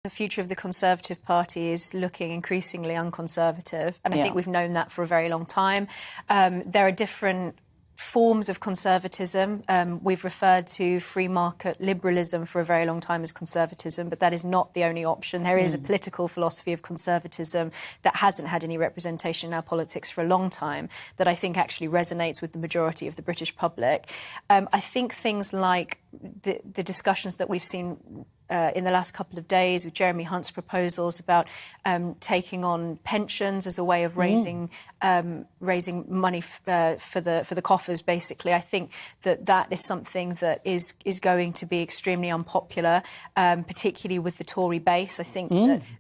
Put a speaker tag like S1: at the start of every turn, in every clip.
S1: The future of the Conservative Party is looking increasingly unconservative, and I think we've known that for a very long time. There are different forms of conservatism. We've referred to free market liberalism for a very long time as conservatism, but that is not the only option. There is a political philosophy of conservatism that hasn't had any representation in our politics for a long time that I think actually resonates with the majority of the British public. I think things like the discussions that we've seen in the last couple of days with Jeremy Hunt's proposals about taking on pensions as a way of raising money for the coffers, basically. I think that is something that is going to be extremely unpopular, particularly with the Tory base. I think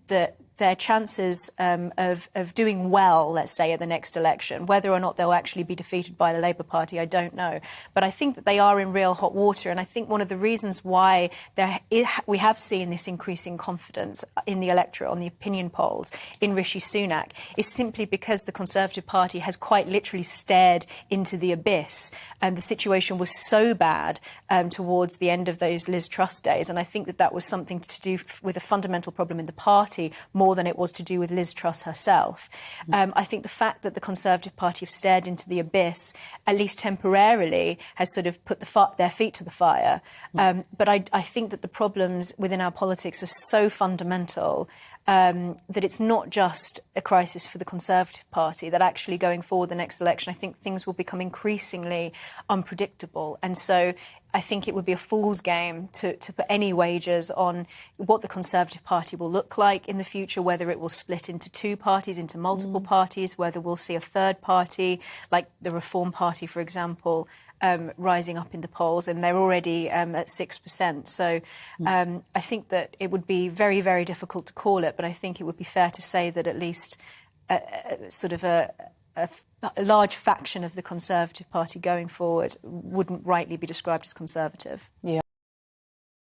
S1: that their chances of doing well, let's say, at the next election, whether or not they'll actually be defeated by the Labour Party, I don't know. But I think that they are in real hot water. And I think one of the reasons why we have seen this increasing confidence in the electorate, on the opinion polls, in Rishi Sunak, is simply because the Conservative Party has quite literally stared into the abyss. The situation was so bad towards the end of those Liz Truss days. And I think that was something to do with a fundamental problem in the party, more than it was to do with Liz Truss herself. I think the fact that the Conservative Party have stared into the abyss, at least temporarily, has sort of put their feet to the fire. But I think that the problems within our politics are so fundamental that it's not just a crisis for the Conservative Party, that actually going forward the next election, I think things will become increasingly unpredictable. And so I think it would be a fool's game to put any wagers on what the Conservative Party will look like in the future, whether it will split into two parties, into multiple parties, whether we'll see a third party, like the Reform Party, for example, rising up in the polls, and they're already at 6%. So I think that it would be very, very difficult to call it, but I think it would be fair to say that at least a large faction of the Conservative Party going forward wouldn't rightly be described as conservative. Yeah.